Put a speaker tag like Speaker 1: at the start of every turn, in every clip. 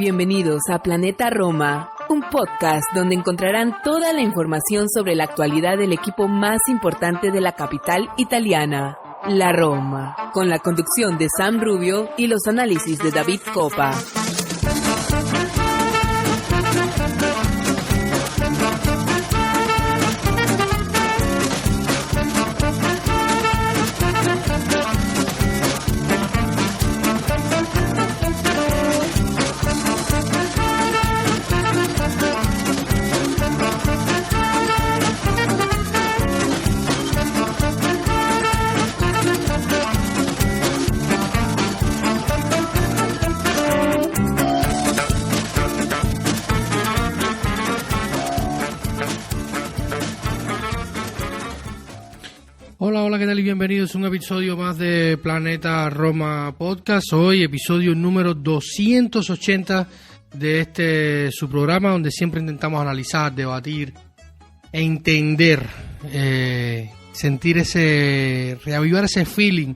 Speaker 1: Bienvenidos a Planeta Roma, un podcast donde encontrarán toda la información sobre la actualidad del equipo más importante de la capital italiana, la Roma, con la conducción de Sam Rubio y los análisis de David Coppa.
Speaker 2: Hola, ¿qué tal? Y bienvenidos a un episodio más de Planeta Roma Podcast. Hoy episodio número 280 de su programa, donde siempre intentamos analizar, debatir, entender, reavivar ese feeling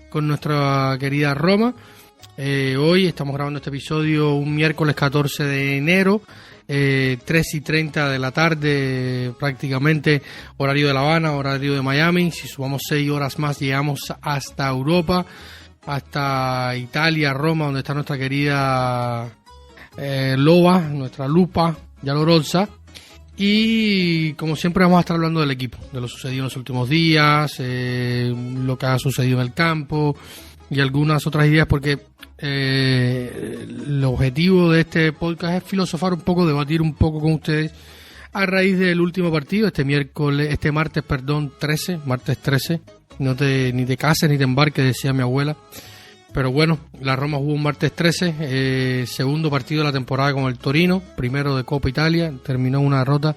Speaker 2: con nuestra querida Roma. Hoy estamos grabando este episodio un miércoles 14 de enero. 3:30 de la tarde, prácticamente horario de La Habana, horario de Miami. Si sumamos 6 horas más, llegamos hasta Europa, hasta Italia, Roma, donde está nuestra querida Loba, nuestra Lupa Giallorossa. Y como siempre vamos a estar hablando del equipo, de lo sucedido en los últimos días, lo que ha sucedido en el campo y algunas otras ideas, porque el objetivo de este podcast es filosofar un poco, debatir un poco con ustedes a raíz del último partido, martes 13, ni te cases ni te embarques, decía mi abuela. Pero bueno, la Roma jugó un martes 13, segundo partido de la temporada con el Torino, primero de Copa Italia, terminó una derrota,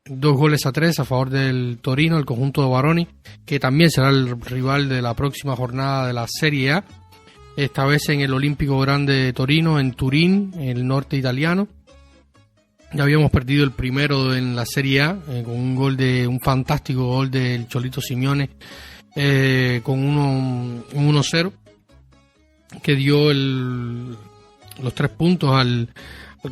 Speaker 2: 2-3 a favor del Torino, el conjunto de Baroni, que también será el rival de la próxima jornada de la Serie A, esta vez en el Olímpico Grande Torino, en Turín, en el norte italiano. Ya habíamos perdido el primero en la Serie A, con un fantástico gol del Cholito Simeone, con un 1-0, que dio los 3 puntos al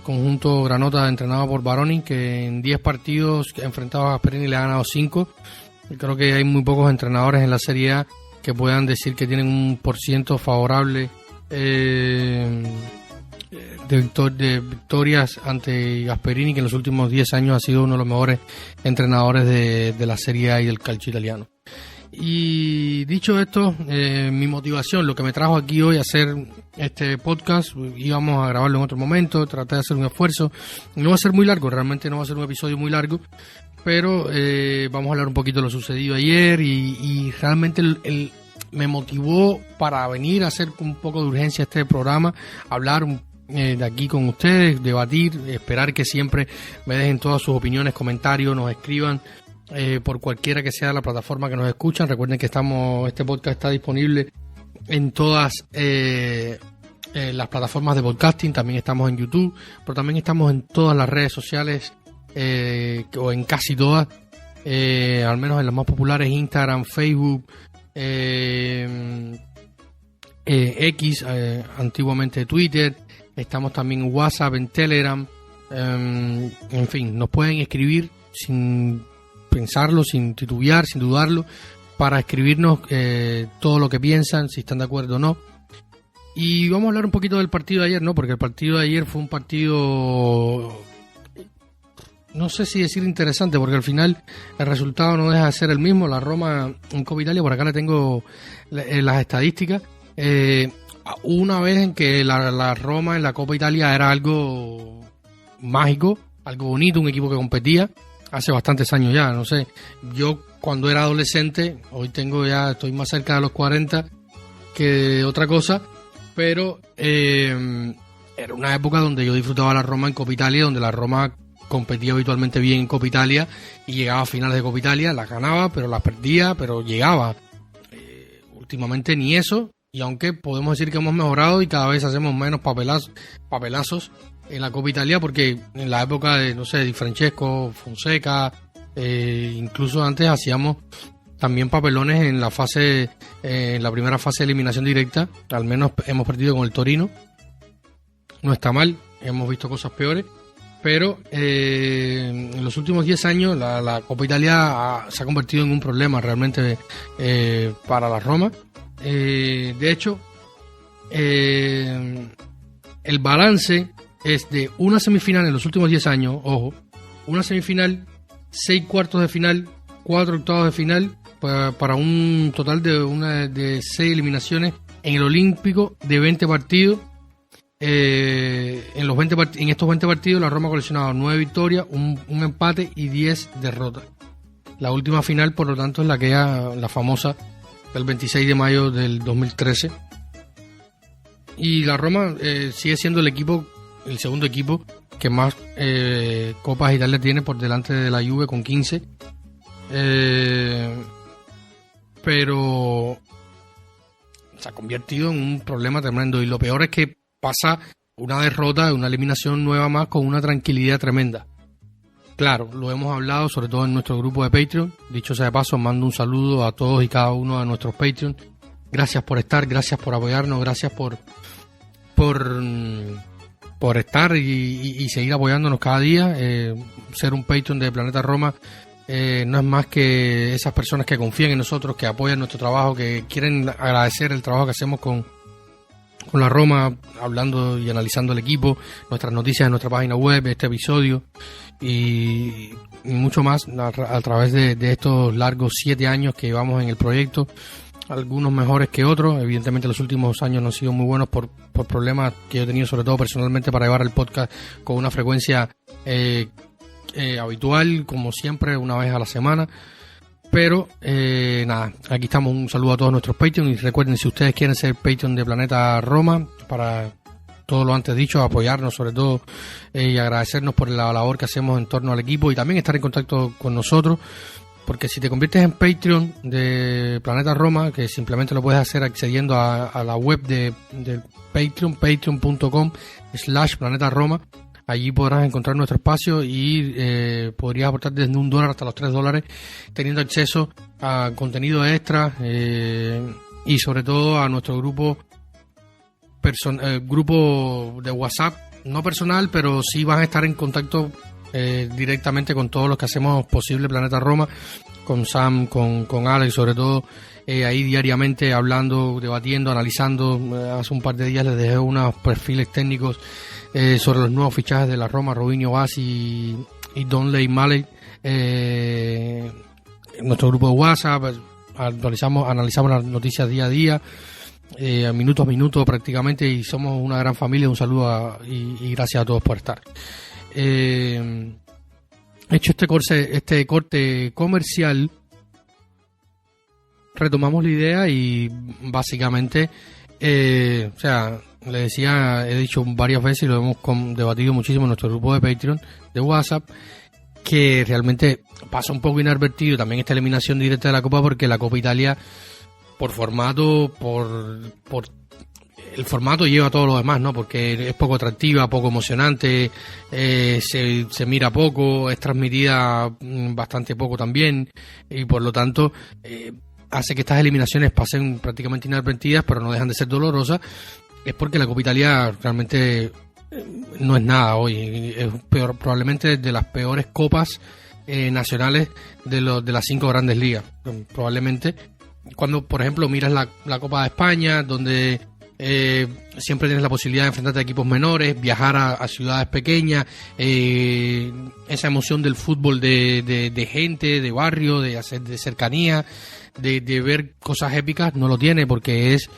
Speaker 2: conjunto granota entrenado por Baroni, que en 10 partidos enfrentados a Gasperini le ha ganado 5. Creo que hay muy pocos entrenadores en la Serie A que puedan decir que tienen un % favorable de victorias ante Gasperini, que en los últimos 10 años ha sido uno de los mejores entrenadores de la Serie A y del calcio italiano. Y dicho esto, mi motivación, lo que me trajo aquí hoy a hacer este podcast, íbamos a grabarlo en otro momento, traté de hacer un esfuerzo, no va a ser muy largo, realmente no va a ser un episodio muy largo, pero vamos a hablar un poquito de lo sucedido ayer y realmente me motivó para venir a hacer un poco de urgencia este programa, hablar de aquí con ustedes, debatir, esperar que siempre me dejen todas sus opiniones, comentarios, nos escriban por cualquiera que sea la plataforma que nos escuchan. Recuerden que este podcast está disponible en todas las plataformas de podcasting, también estamos en YouTube, pero también estamos en todas las redes sociales, o en casi todas, al menos en las más populares: Instagram, Facebook, X, antiguamente Twitter. Estamos también en WhatsApp, en Telegram, en fin, nos pueden escribir sin pensarlo, sin titubear, sin dudarlo, para escribirnos todo lo que piensan, si están de acuerdo o no. Y vamos a hablar un poquito del partido de ayer, ¿no? Porque el partido de ayer fue un partido, no sé si decir interesante, porque al final el resultado no deja de ser el mismo. La Roma en Copa Italia, por acá le tengo las estadísticas. Una vez en que la Roma en la Copa Italia era algo mágico, algo bonito, un equipo que competía. Hace bastantes años ya, no sé. Yo cuando era adolescente, estoy más cerca de los 40 que otra cosa, pero era una época donde yo disfrutaba la Roma en Copa Italia, donde la Roma competía habitualmente bien en Copa Italia y llegaba a finales de Copa Italia, las ganaba, pero las perdía, pero llegaba. Últimamente ni eso, y aunque podemos decir que hemos mejorado y cada vez hacemos menos papelazos en la Copa Italia, porque en la época de, no sé, Di Francesco, Fonseca, incluso antes hacíamos también papelones en la primera fase de eliminación directa. Al menos hemos perdido con el Torino, no está mal, hemos visto cosas peores, pero en los últimos 10 años la Copa Italia se ha convertido en un problema realmente para la Roma. De hecho, el balance es de una semifinal en los últimos 10 años, ojo, una semifinal, 6 cuartos de final, 4 octavos de final, para un total de 6 eliminaciones en el Olímpico de 20 partidos. En estos 20 partidos la Roma ha coleccionado 9 victorias, un empate y 10 derrotas. La última final, por lo tanto, es la famosa del 26 de mayo del 2013. Y la Roma sigue siendo el segundo equipo que más Copas Italia tiene, por delante de la Juve con 15. Pero se ha convertido en un problema tremendo, y lo peor es que pasa una derrota, una eliminación nueva más con una tranquilidad tremenda. Claro, lo hemos hablado sobre todo en nuestro grupo de Patreon. Dicho sea de paso, mando un saludo a todos y cada uno de nuestros Patreon. Gracias por estar, gracias por apoyarnos, gracias por estar y seguir apoyándonos cada día. Ser un Patreon de Planeta Roma no es más que esas personas que confían en nosotros, que apoyan nuestro trabajo, que quieren agradecer el trabajo que hacemos con la Roma, hablando y analizando el equipo, nuestras noticias en nuestra página web, este episodio y mucho más a través de estos largos 7 años que llevamos en el proyecto. Algunos mejores que otros, evidentemente los últimos años no han sido muy buenos por problemas que yo he tenido, sobre todo personalmente, para llevar el podcast con una frecuencia habitual, como siempre, una vez a la semana. Pero nada, aquí estamos. Un saludo a todos nuestros Patreon, y recuerden, si ustedes quieren ser Patreon de Planeta Roma, para todo lo antes dicho, apoyarnos sobre todo y agradecernos por la labor que hacemos en torno al equipo, y también estar en contacto con nosotros, porque si te conviertes en Patreon de Planeta Roma, que simplemente lo puedes hacer accediendo a la web de Patreon, patreon.com/Planeta Roma. Allí podrás encontrar nuestro espacio y podrías aportar desde $1 hasta los $3, teniendo acceso a contenido extra y sobre todo a nuestro grupo de WhatsApp, no personal, pero sí vas a estar en contacto directamente con todos los que hacemos posible Planeta Roma, con Sam, con Alex, sobre todo ahí diariamente hablando, debatiendo, analizando. Hace un par de días les dejé unos perfiles técnicos sobre los nuevos fichajes de la Roma, Robinho, Bassi y Donley Malley. En nuestro grupo de WhatsApp analizamos las noticias día a día, minuto a minuto prácticamente, y somos una gran familia. Un saludo y gracias a todos por estar. Hecho este corte comercial, retomamos la idea y básicamente, le decía, he dicho varias veces y lo hemos debatido muchísimo en nuestro grupo de Patreon de WhatsApp, que realmente pasa un poco inadvertido también esta eliminación directa de la Copa, porque la Copa Italia, por formato, por el formato lleva todo lo demás, ¿no? Porque es poco atractiva, poco emocionante, se mira poco, es transmitida bastante poco también, y por lo tanto hace que estas eliminaciones pasen prácticamente inadvertidas, pero no dejan de ser dolorosas. Es porque la Copa Italia realmente no es nada hoy, es probablemente de las peores copas nacionales de las 5 grandes ligas. Probablemente cuando, por ejemplo, miras la Copa de España, donde siempre tienes la posibilidad de enfrentarte a equipos menores, viajar a ciudades pequeñas, esa emoción del fútbol de gente, de barrio, de cercanía, de ver cosas épicas, no lo tiene, porque es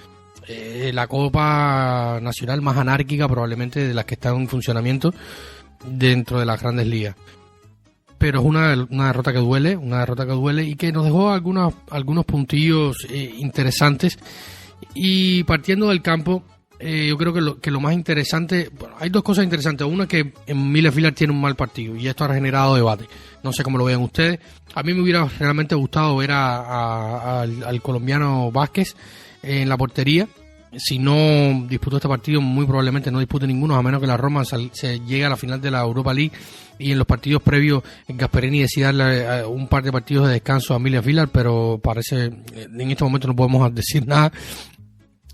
Speaker 2: la Copa Nacional más anárquica probablemente de las que están en funcionamiento dentro de las grandes ligas. Pero es una derrota que duele, y que nos dejó algunos puntillos interesantes. Y partiendo del campo, yo creo que lo más interesante, bueno, hay dos cosas interesantes. Una, que en Millersviller tiene un mal partido, y esto ha generado debate. No sé cómo lo vean ustedes. A mí me hubiera realmente gustado ver al colombiano Vázquez en la portería. Si no disputó este partido, muy probablemente no dispute ninguno, a menos que la Roma se llegue a la final de la Europa League y en los partidos previos Gasperini decida darle un par de partidos de descanso a Millersviller, pero parece en este momento no podemos decir nada.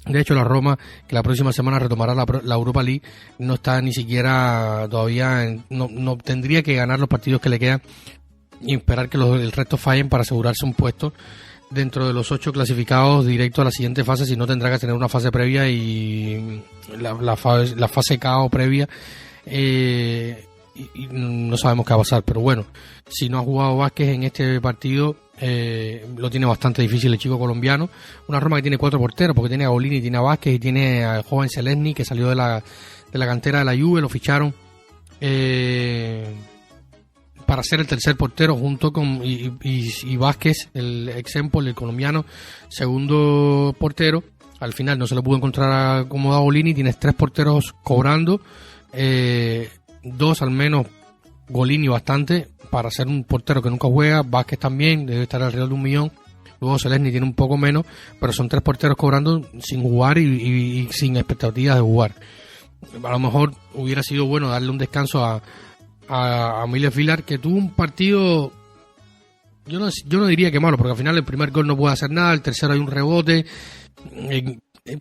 Speaker 2: De hecho, la Roma, que la próxima semana retomará la Europa League, no está ni siquiera todavía, no tendría que ganar los partidos que le quedan y esperar que el resto fallen para asegurarse un puesto dentro de los 8 clasificados directo a la siguiente fase, si no tendrá que tener una fase previa y la fase KO previa, y no sabemos qué va a pasar. Pero bueno, si no ha jugado Vázquez en este partido, lo tiene bastante difícil el chico colombiano. Una Roma que tiene 4 porteros, porque tiene a Golini, tiene a Vázquez y tiene al joven Selesny, que salió de la cantera de la Juve, lo ficharon para ser el tercer portero junto con y Vázquez, el ex Empoli, el colombiano, segundo portero. Al final no se le pudo encontrar acomodado a Golini. Tienes 3 porteros cobrando, 2 al menos, Golini bastante para ser un portero que nunca juega. Vázquez también debe estar alrededor de 1 millón. Luego Selesny tiene un poco menos, pero son 3 porteros cobrando sin jugar y sin expectativas de jugar. A lo mejor hubiera sido bueno darle un descanso a Miles Vilar, que tuvo un partido, yo no diría que malo, porque al final el primer gol no puede hacer nada, el tercero hay un rebote,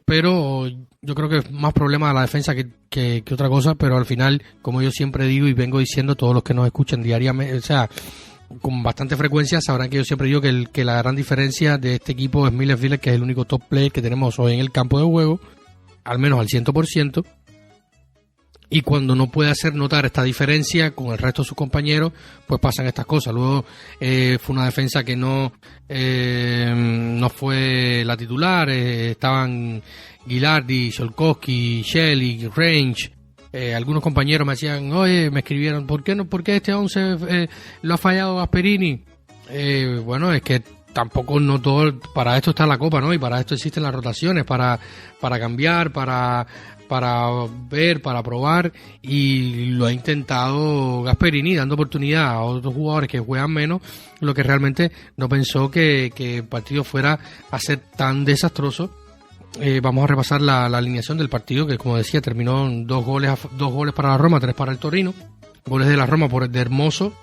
Speaker 2: pero yo creo que es más problema de la defensa que otra cosa. Pero al final, como yo siempre digo y vengo diciendo, todos los que nos escuchan diariamente, o sea, con bastante frecuencia, sabrán que yo siempre digo que la gran diferencia de este equipo es Miles Vilar, que es el único top player que tenemos hoy en el campo de juego, al menos al 100%. Y cuando no puede hacer notar esta diferencia con el resto de sus compañeros, pues pasan estas cosas. Luego fue una defensa que no fue la titular. Estaban Gilardi, Solkowski, Shelley, Range. Algunos compañeros me decían, oye, me escribieron, ¿por qué este 11 lo ha fallado Gasperini? Bueno, es que tampoco no todo, para esto está la Copa, ¿no? Y para esto existen las rotaciones, para cambiar, para ver, para probar, y lo ha intentado Gasperini dando oportunidad a otros jugadores que juegan menos, lo que realmente no pensó que el partido fuera a ser tan desastroso. Vamos a repasar la alineación del partido, que como decía terminó en 2 goles para la Roma, 3 para el Torino. Goles de la Roma de Hermoso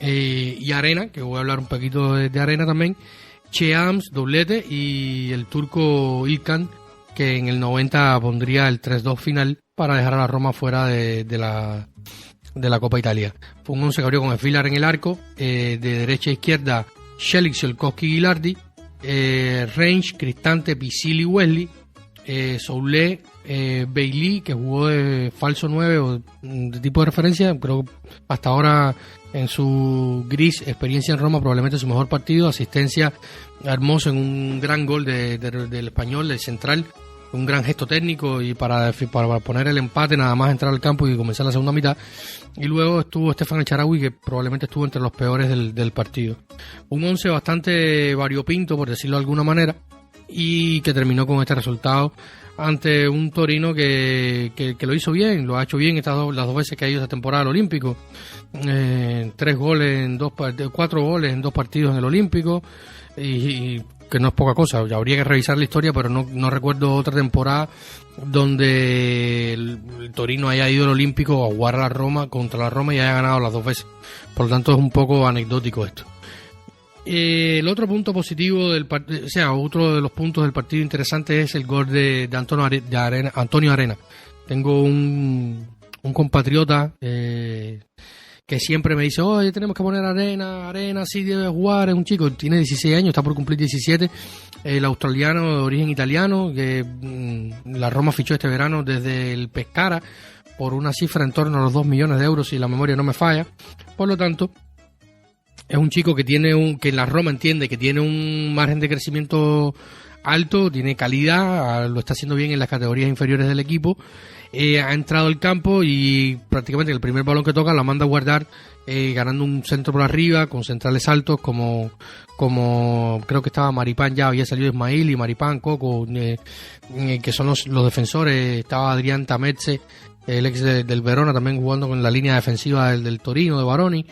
Speaker 2: y Arena, que voy a hablar un poquito de Arena también. Che Adams, doblete, y el turco İlkan, que en el 90 pondría el 3-2 final para dejar a la Roma fuera de la Copa Italia. Fue un 11 que abrió con Vilar en el arco, de derecha a izquierda Shelley, Solkowski, Gilardi, Range, Cristante, Pisili, Wesley, Soule, Bailey, que jugó de falso 9 o de tipo de referencia, creo que hasta ahora en su gris experiencia en Roma probablemente su mejor partido. Asistencia Hermoso en un gran gol del español, del central, un gran gesto técnico y para poner el empate, nada más entrar al campo y comenzar la segunda mitad. Y luego estuvo Stefan Echaraui, que probablemente estuvo entre los peores del partido. Un 11 bastante variopinto, por decirlo de alguna manera, y que terminó con este resultado ante un Torino que lo hizo bien, lo ha hecho bien las 2 veces que ha ido esta temporada al Olímpico. 4 goles en 2 partidos en el Olímpico, y que no es poca cosa. Ya habría que revisar la historia, pero no recuerdo otra temporada donde el Torino haya ido al Olímpico a jugar contra la Roma y haya ganado las 2 veces. Por lo tanto es un poco anecdótico esto. El otro punto positivo del partido, o sea, otro de los puntos del partido interesante es el gol de Antonio Arena. Tengo un compatriota que siempre me dice, oye, tenemos que poner Arena sí debe jugar, es un chico, tiene 16 años, está por cumplir 17, el australiano de origen italiano, que la Roma fichó este verano desde el Pescara por una cifra en torno a los 2 millones de euros, si la memoria no me falla. Por lo tanto, es un chico que la Roma entiende que tiene un margen de crecimiento alto, tiene calidad, lo está haciendo bien en las categorías inferiores del equipo. Ha entrado al campo y prácticamente el primer balón que toca la manda a guardar, ganando un centro por arriba con centrales altos como creo que estaba Maripán, ya había salido Ismail y Maripán, Coco, que son los defensores. Estaba Adrián Tamezze, el ex del Verona, también jugando con la línea defensiva del Torino, de Baroni,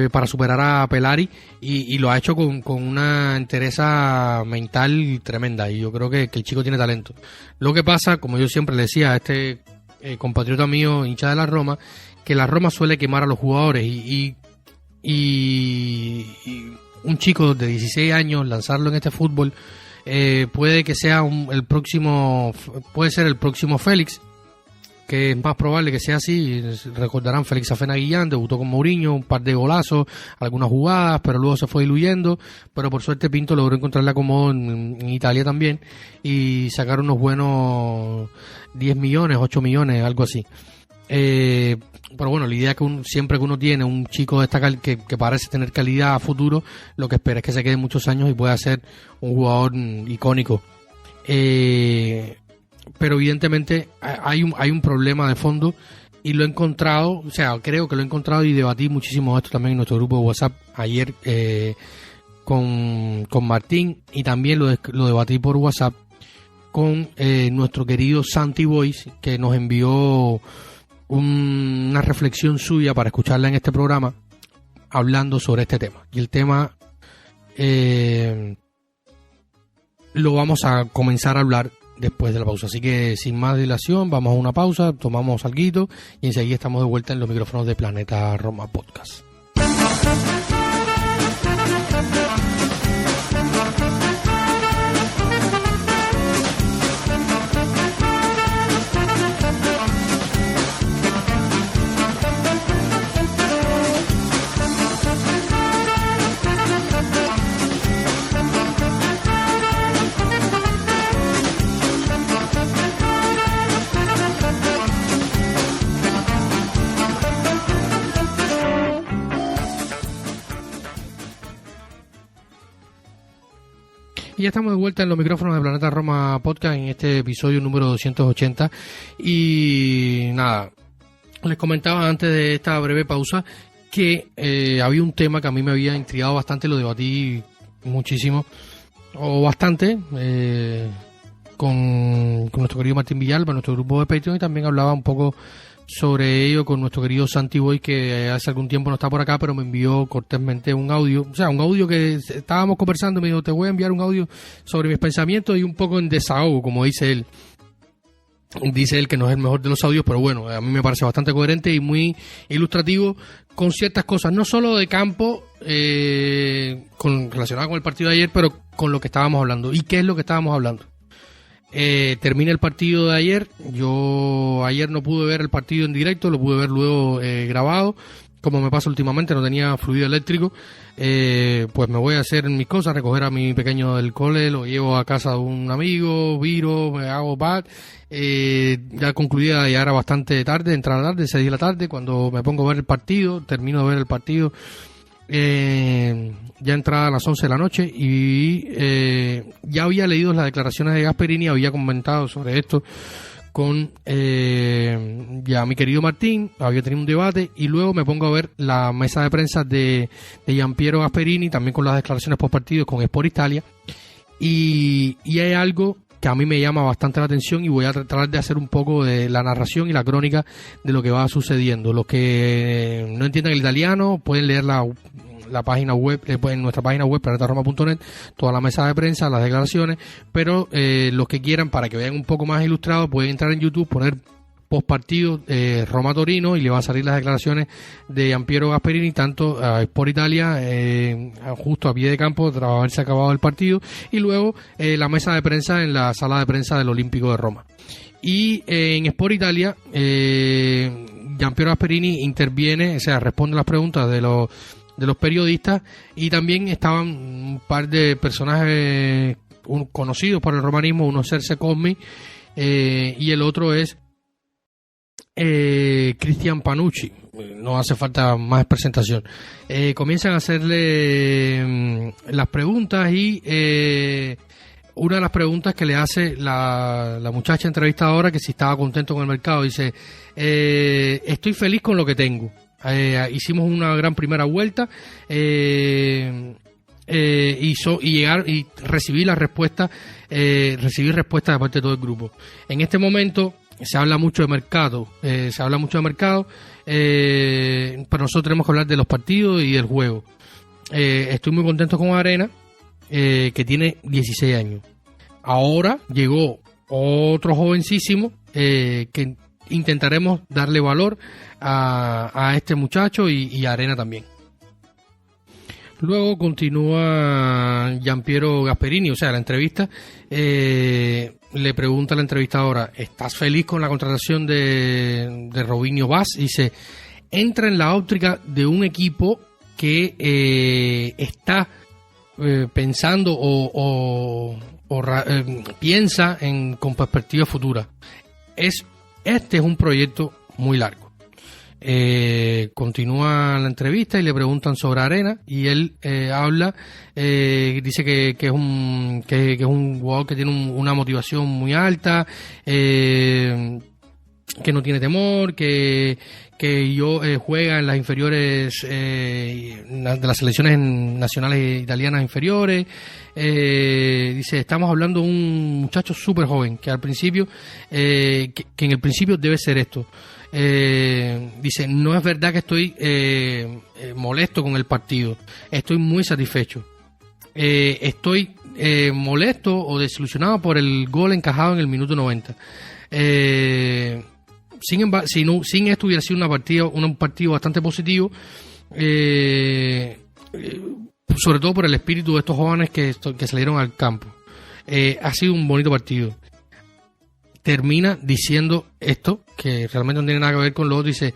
Speaker 2: para superar a Pelari, y lo ha hecho con una entereza mental tremenda, y yo creo que el chico tiene talento. Lo que pasa, como yo siempre le decía a este compatriota mío, hincha de la Roma, que la Roma suele quemar a los jugadores, y un chico de 16 años lanzarlo en este fútbol puede que sea puede ser el próximo Félix, que es más probable que sea así. Recordarán, Félix Afena-Guillán debutó con Mourinho, un par de golazos, algunas jugadas, pero luego se fue diluyendo, pero por suerte Pinto logró encontrarle acomodo en Italia también y sacar unos buenos 10 millones, 8 millones, algo así. Pero bueno, la idea es que siempre que uno tiene un chico de esta que parece tener calidad a futuro, lo que espera es que se quede muchos años y pueda ser un jugador icónico. Pero evidentemente hay un problema de fondo y lo he encontrado, o sea, creo que lo he encontrado y debatí muchísimo esto también en nuestro grupo de WhatsApp ayer con Martín, y también lo debatí por WhatsApp con nuestro querido Santi Boys, que nos envió una reflexión suya para escucharla en este programa hablando sobre este tema. Y el tema lo vamos a comenzar a hablar después de la pausa. Así que sin más dilación, vamos a una pausa, tomamos alguito y enseguida estamos de vuelta en los micrófonos de Planeta Roma Podcast. Y ya estamos de vuelta en los micrófonos de Planeta Roma Podcast en este episodio número 280. Y nada, les comentaba antes de esta breve pausa que había un tema que a mí me había intrigado bastante, lo debatí muchísimo o bastante con nuestro querido Martín Villalba, nuestro grupo de Patreon, y también hablaba un poco sobre ello con nuestro querido Santi Boy, que hace algún tiempo no está por acá, pero me envió cortésmente un audio, que estábamos conversando. Me dijo: te voy a enviar un audio sobre mis pensamientos y un poco en desahogo, como dice él. Dice él que no es el mejor de los audios, pero bueno, a mí me parece bastante coherente y muy ilustrativo con ciertas cosas, no solo de campo, relacionado con el partido de ayer, pero con lo que estábamos hablando. ¿Y qué es lo que estábamos hablando? Termina el partido de ayer. Yo ayer no pude ver el partido en directo, lo pude ver luego grabado. Como me pasa últimamente, no tenía fluido eléctrico, pues me voy a hacer mis cosas, recoger a mi pequeño del cole, lo llevo a casa de un amigo, viro, me hago bad. Ya concluida, ya era bastante tarde, entrada tarde, 6 de la tarde, cuando me pongo a ver el partido, termino de ver el partido. Ya entrada a las 11 de la noche y ya había leído las declaraciones de Gasperini, había comentado sobre esto con ya mi querido Martín, había tenido un debate y luego me pongo a ver la mesa de prensa de Gianpiero Gasperini, también con las declaraciones post partido con Sport Italia, y hay algo que a mí me llama bastante la atención y voy a tratar de hacer un poco de la narración y la crónica de lo que va sucediendo. Los que no entiendan el italiano pueden leer la página web, en nuestra página web planetaroma.net, toda la mesa de prensa, las declaraciones, pero los que quieran, para que vean un poco más ilustrado, pueden entrar en YouTube, poner post partido Roma Torino y le va a salir las declaraciones de Gianpiero Gasperini, tanto a Sport Italia, justo a pie de campo tras haberse acabado el partido, y luego la mesa de prensa en la sala de prensa del Olímpico de Roma. Y en Sport Italia Gianpiero Gasperini interviene, o sea, responde las preguntas de los periodistas, y también estaban un par de personajes conocidos por el romanismo, uno es Serse Cosmi y el otro es Cristian Panucci. No hace falta más presentación. Comienzan a hacerle las preguntas y una de las preguntas que le hace la muchacha entrevistadora, que si estaba contento con el mercado, dice: estoy feliz con lo que tengo. Hicimos una gran primera vuelta y llegar y recibir la respuesta, recibir respuesta de parte de todo el grupo. En este momento se habla mucho de mercado, pero nosotros tenemos que hablar de los partidos y del juego. Estoy muy contento con Arena, que tiene 16 años. Ahora llegó otro jovencísimo que intentaremos darle valor a este muchacho y a Arena también. Luego continúa Giampiero Gasperini, o sea, la entrevista. Le pregunta a la entrevistadora, ¿estás feliz con la contratación de Robinho Vaz? Dice, entra en la óptica de un equipo que está pensando piensa con perspectiva futura. Este es un proyecto muy largo. Continúa la entrevista y le preguntan sobre Arena y él habla, dice que es un jugador que tiene una motivación muy alta, que no tiene temor, que juega en las inferiores de las selecciones nacionales italianas inferiores. Dice, estamos hablando de un muchacho súper joven que al principio que en el principio debe ser esto. Dice, no es verdad que estoy molesto con el partido, estoy muy satisfecho. Estoy molesto o desilusionado por el gol encajado en el minuto 90. Sin embargo, sin esto hubiera sido un partido bastante positivo, sobre todo por el espíritu de estos jóvenes que salieron al campo. Ha sido un bonito partido. Termina diciendo esto, que realmente no tiene nada que ver con lo otro. Dice,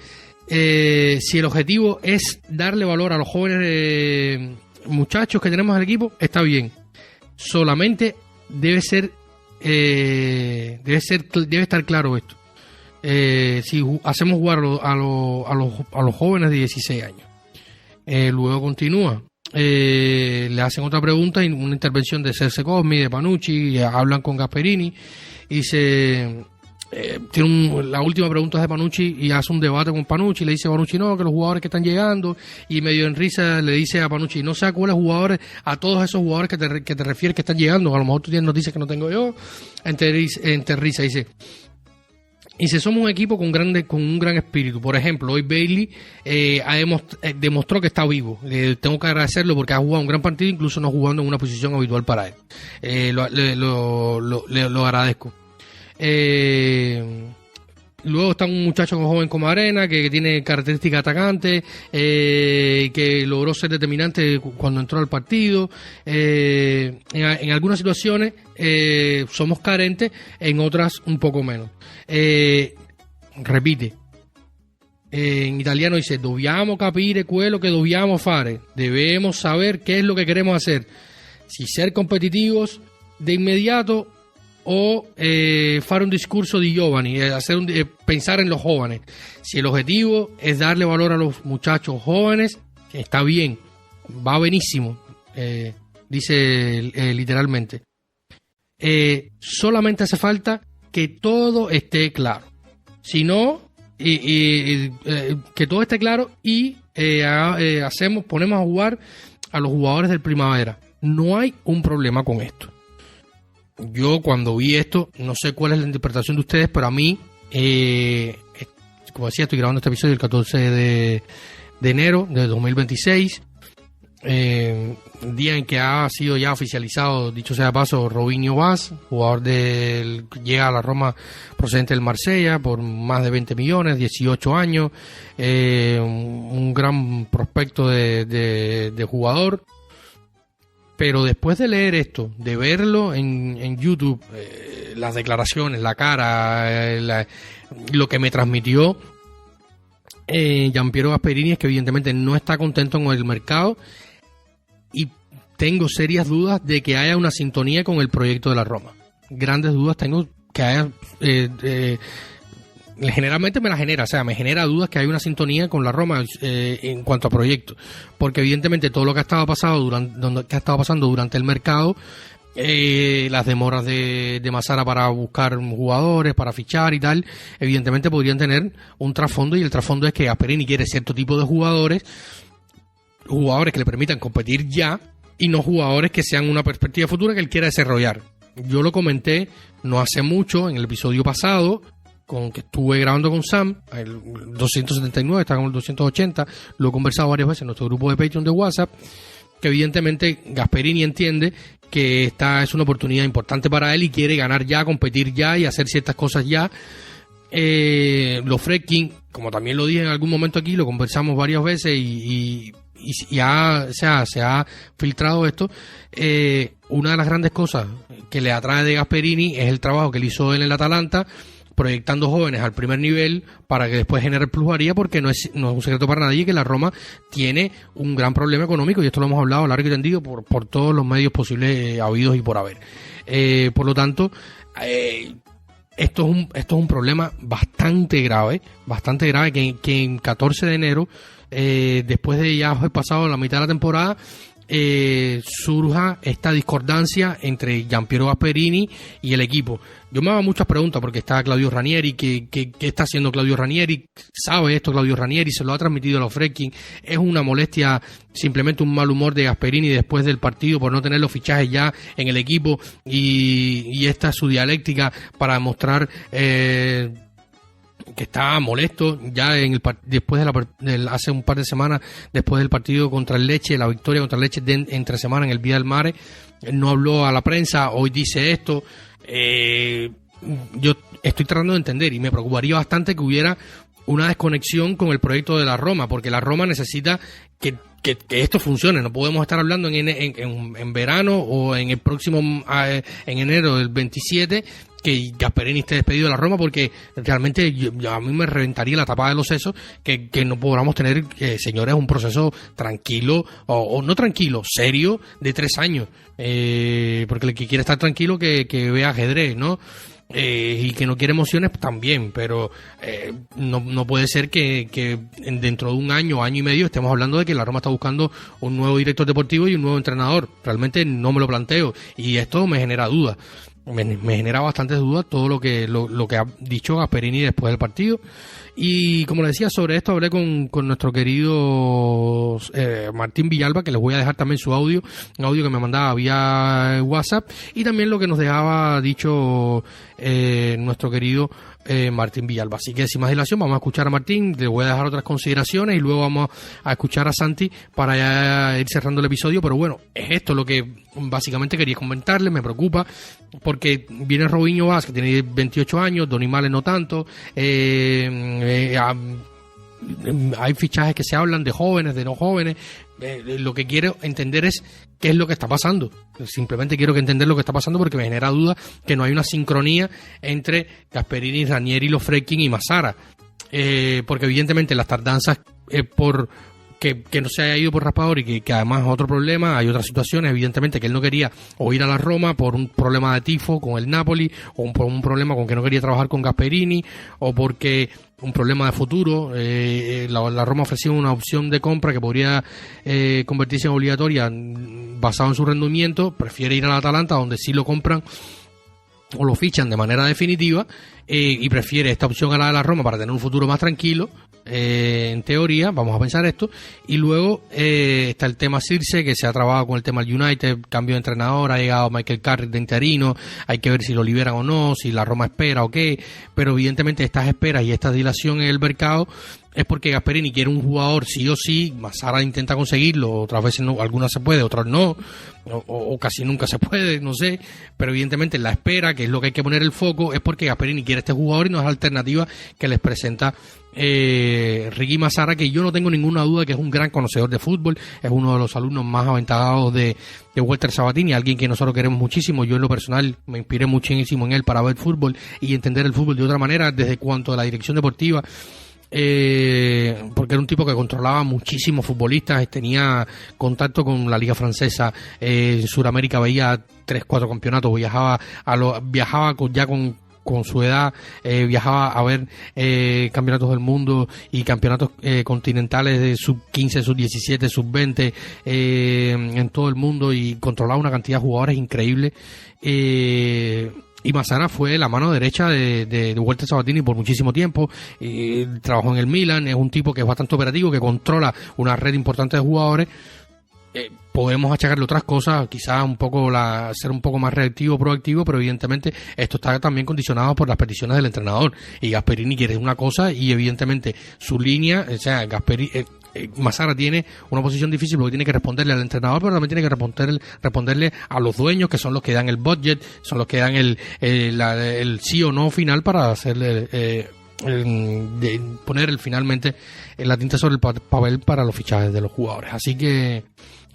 Speaker 2: si el objetivo es darle valor a los jóvenes muchachos que tenemos en el equipo, está bien. Solamente debe estar claro esto. Si hacemos jugar a los jóvenes de 16 años. Luego continúa. Le hacen otra pregunta y una intervención de Serse Cosmi, de Panucci, y hablan con Gasperini. Y dice, la última pregunta es de Panucci y hace un debate con Panucci. Le dice a Panucci, no, que los jugadores que están llegando, y medio en risa le dice a Panucci, no sé cuáles jugadores, a todos esos jugadores que te refieres que están llegando, a lo mejor tú tienes noticias que no tengo yo. Entre risa dice, somos un equipo con un gran espíritu. Por ejemplo, hoy Bailey demostró que está vivo. Tengo que agradecerlo porque ha jugado un gran partido, incluso no jugando en una posición habitual para él. Lo agradezco. Luego está un muchacho joven como Arena, que tiene características atacantes, que logró ser determinante cuando entró al partido. En algunas situaciones somos carentes, en otras un poco menos. Repite. En italiano dice, dobbiamo capire quello che dobbiamo fare. Debemos saber qué es lo que queremos hacer. Si ser competitivos de inmediato o fare un discurso di giovani, pensar en los jóvenes. Si el objetivo es darle valor a los muchachos jóvenes, está bien, va buenísimo, dice literalmente. Solamente hace falta que todo esté claro. Si no, que todo esté claro y ponemos a jugar a los jugadores del Primavera. No hay un problema con esto. Yo cuando vi esto, no sé cuál es la interpretación de ustedes, pero a mí, como decía, estoy grabando este episodio el 14 de enero de 2026, día en que ha sido ya oficializado, dicho sea de paso, Robinho Vaz, jugador llega a la Roma procedente del Marsella por más de 20 millones, 18 años, un gran prospecto de jugador. Pero después de leer esto, de verlo en YouTube, las declaraciones, la cara, lo que me transmitió Giampiero Gasperini es que evidentemente no está contento con el mercado y tengo serias dudas de que haya una sintonía con el proyecto de la Roma. Grandes dudas tengo que haya... generalmente me genera dudas que hay una sintonía con la Roma en cuanto a proyectos, porque evidentemente todo lo que ha estado pasando durante el mercado, las demoras de Massara para buscar jugadores, para fichar y tal, evidentemente podrían tener un trasfondo, y el trasfondo es que Gasperini quiere cierto tipo de jugadores que le permitan competir ya y no jugadores que sean una perspectiva futura que él quiera desarrollar. Yo lo comenté no hace mucho en el episodio pasado que estuve grabando con Sam, el 279, está con el 280, lo he conversado varias veces en nuestro grupo de Patreon de WhatsApp, que evidentemente Gasperini entiende que esta es una oportunidad importante para él y quiere ganar ya, competir ya y hacer ciertas cosas ya. Los Fredkin, como también lo dije en algún momento aquí, lo conversamos varias veces y se ha filtrado esto, una de las grandes cosas que le atrae de Gasperini es el trabajo que él hizo en el Atalanta, proyectando jóvenes al primer nivel para que después genere plusvalía, porque no es un secreto para nadie que la Roma tiene un gran problema económico, y esto lo hemos hablado largo y tendido por todos los medios posibles habidos y por haber. Por lo tanto, esto es un problema bastante grave que en 14 de enero, después de ya haber pasado la mitad de la temporada, surja esta discordancia entre Giampiero Gasperini y el equipo. Yo me hago muchas preguntas porque está Claudio Ranieri, ¿qué está haciendo Claudio Ranieri? ¿Sabe esto Claudio Ranieri? ¿Se lo ha transmitido a los Friedkin? ¿Es una molestia, simplemente un mal humor de Gasperini después del partido por no tener los fichajes ya en el equipo? Y esta es su dialéctica para mostrar que está molesto ya después hace un par de semanas, después del partido contra el Lecce, la victoria contra el Lecce entre semana en el Via del Mare. No habló a la prensa, hoy dice esto. Yo estoy tratando de entender, y me preocuparía bastante que hubiera una desconexión con el proyecto de la Roma, porque la Roma necesita que esto funcione. No podemos estar hablando en verano o en el próximo en enero del 27 que Gasperini esté despedido de la Roma, porque realmente a mí me reventaría la tapa de los sesos que no podamos tener, señores, un proceso tranquilo o no tranquilo, serio, de 3 años, porque el que quiere estar tranquilo que vea ajedrez, ¿no? Y que no quiere emociones también, pero no puede ser que dentro de un año y medio estemos hablando de que la Roma está buscando un nuevo director deportivo y un nuevo entrenador. Realmente no me lo planteo, y esto me genera dudas. Me genera bastantes dudas todo lo que ha dicho Gasperini después del partido. Y como le decía, sobre esto hablé con nuestro querido Martín Villalba, que les voy a dejar también su audio, un audio que me mandaba vía WhatsApp, y también lo que nos dejaba dicho nuestro querido Martín Villalba. Así que sin más dilación vamos a escuchar a Martín, le voy a dejar otras consideraciones y luego vamos a escuchar a Santi para ya ir cerrando el episodio. Pero bueno, es esto lo que básicamente quería comentarles. Me preocupa porque viene Robinho Vaz, que tiene 28 años, Doni Male no tanto, hay fichajes que se hablan de jóvenes, de no jóvenes. Lo que quiero entender es qué es lo que está pasando. Simplemente quiero entender lo que está pasando, porque me genera duda que no hay una sincronía entre Gasperini, Ranieri, los Friedkin y Massara, porque evidentemente las tardanzas por que no se haya ido por Raspadori, que además es otro problema. Hay otras situaciones, evidentemente, que él no quería o ir a la Roma por un problema de tifo con el Napoli, o por un problema con que no quería trabajar con Gasperini, o porque un problema de futuro. La Roma ofrecía una opción de compra que podría convertirse en obligatoria basado en su rendimiento. Prefiere ir al Atalanta, donde sí lo compran o lo fichan de manera definitiva, y prefiere esta opción a la de la Roma para tener un futuro más tranquilo. En teoría, vamos a pensar esto. Y luego está el tema Circe, que se ha trabajado con el tema del United, cambio de entrenador, ha llegado Michael Carrick de interino, hay que ver si lo liberan o no, si la Roma espera o qué, pero evidentemente estas esperas y esta dilación en el mercado es porque Gasperini quiere un jugador sí o sí. Massara intenta conseguirlo, otras veces no, algunas se puede, otras no, o casi nunca se puede, no sé, pero evidentemente la espera, que es lo que hay que poner el foco, es porque Gasperini quiere este jugador y no es la alternativa que les presenta Ricky Massara, que yo no tengo ninguna duda que es un gran conocedor de fútbol, es uno de los alumnos más aventajados de Walter Sabatini, alguien que nosotros queremos muchísimo. Yo en lo personal me inspiré muchísimo en él para ver fútbol y entender el fútbol de otra manera, desde cuanto a la dirección deportiva, porque era un tipo que controlaba muchísimos futbolistas, tenía contacto con la liga francesa, en Sudamérica veía 3-4 campeonatos, viajaba con su edad, viajaba a ver campeonatos del mundo y campeonatos continentales de sub-15, sub-17, sub-20 en todo el mundo, y controlaba una cantidad de jugadores increíble. Y Massara fue la mano derecha de Walter Sabatini por muchísimo tiempo. Trabajó en el Milan, es un tipo que es bastante operativo, que controla una red importante de jugadores. Podemos achacarle otras cosas, quizás ser un poco más reactivo, proactivo, pero evidentemente esto está también condicionado por las peticiones del entrenador. Y Gasperini quiere una cosa, y evidentemente su línea, o sea, Massara tiene una posición difícil porque tiene que responderle al entrenador, pero también tiene que responderle a los dueños, que son los que dan el budget, son los que dan el sí o no final para hacerle de poner finalmente la tinta sobre el papel para los fichajes de los jugadores. Así que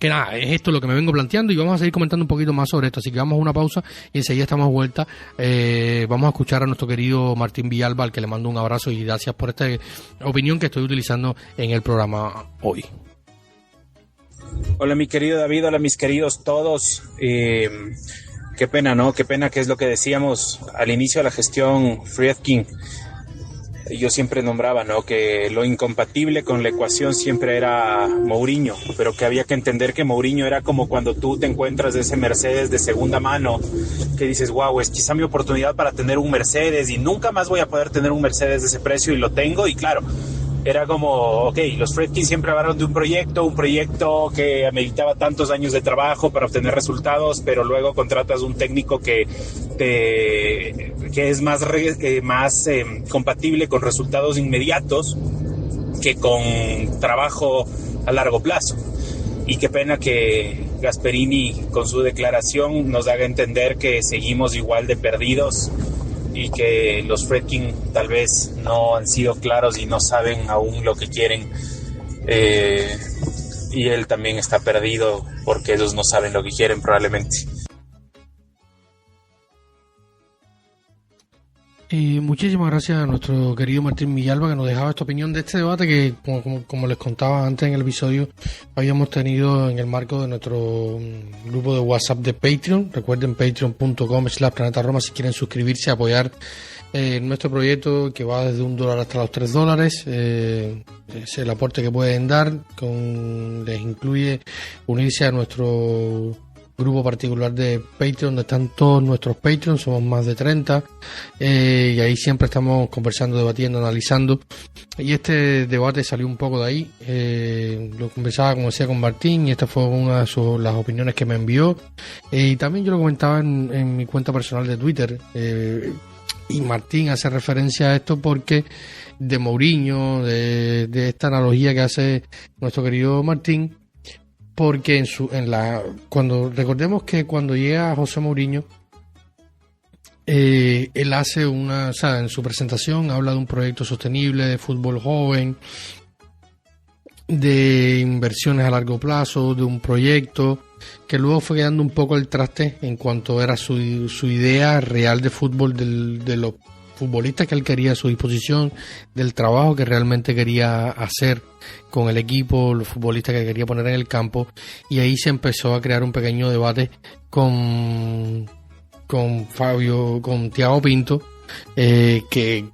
Speaker 2: nada, es esto lo que me vengo planteando y vamos a seguir comentando un poquito más sobre esto. Así que vamos a una pausa y enseguida estamos de vuelta. Vamos a escuchar a nuestro querido Martín Villalba, al que le mando un abrazo y gracias por esta opinión que estoy utilizando en el programa hoy.
Speaker 3: Hola mi querido David, hola mis queridos todos. Qué pena, ¿no? Qué pena, que es lo que decíamos al inicio de la gestión Friedkin. Yo siempre nombraba, ¿no?, que lo incompatible con la ecuación siempre era Mourinho, pero que había que entender que Mourinho era como cuando tú te encuentras de ese Mercedes de segunda mano, que dices, wow, es quizá mi oportunidad para tener un Mercedes y nunca más voy a poder tener un Mercedes de ese precio, y lo tengo. Y claro, era como, ok, los Friedkin siempre hablaron de un proyecto que ameritaba tantos años de trabajo para obtener resultados, pero luego contratas un técnico que es más compatible con resultados inmediatos que con trabajo a largo plazo. Y qué pena que Gasperini con su declaración nos haga entender que seguimos igual de perdidos y que los Friedkin tal vez no han sido claros y no saben aún lo que quieren, y él también está perdido porque ellos no saben lo que quieren probablemente.
Speaker 2: Muchísimas gracias a nuestro querido Martín Villalba, que nos dejaba esta opinión de este debate que, como les contaba antes en el episodio, habíamos tenido en el marco de nuestro grupo de WhatsApp de Patreon. Recuerden patreon.com/planetaroma si quieren suscribirse, apoyar nuestro proyecto, que va desde $1 hasta los $3. Es el aporte que pueden dar. Les incluye unirse a nuestro grupo particular de Patreon, donde están todos nuestros Patreons, somos más de 30, y ahí siempre estamos conversando, debatiendo, analizando, y este debate salió un poco de ahí. Lo conversaba, como decía, con Martín, y esta fue una de las opiniones que me envió, y también yo lo comentaba en mi cuenta personal de Twitter, y Martín hace referencia a esto porque de Mourinho, de esta analogía que hace nuestro querido Martín, porque cuando recordemos que cuando llega José Mourinho, él hace en su presentación habla de un proyecto sostenible de fútbol joven, de inversiones a largo plazo, de un proyecto que luego fue quedando un poco el traste en cuanto era su idea real de fútbol, de los futbolistas que él quería a su disposición, del trabajo que realmente quería hacer con el equipo, los futbolistas que quería poner en el campo, y ahí se empezó a crear un pequeño debate con Thiago Pinto, que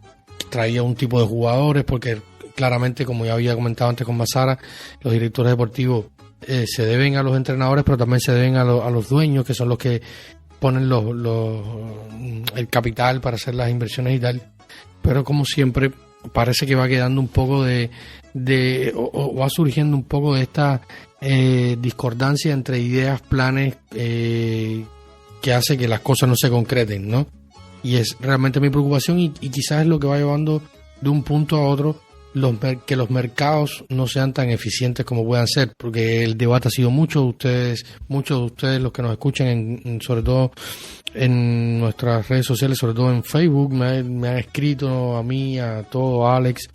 Speaker 2: traía un tipo de jugadores, porque claramente, como ya había comentado antes con Mazara, los directores deportivos se deben a los entrenadores, pero también se deben a los dueños, que son los que ponen el capital para hacer las inversiones y tal. Pero como siempre parece que va quedando un poco o va surgiendo un poco de esta discordancia entre ideas, planes, que hace que las cosas no se concreten, ¿no? Y es realmente mi preocupación, y quizás es lo que va llevando de un punto a otro que los mercados no sean tan eficientes como puedan ser, porque el debate ha sido muchos de ustedes los que nos escuchan, sobre todo en nuestras redes sociales, sobre todo en Facebook, me han escrito a mí, a todo, a Alex,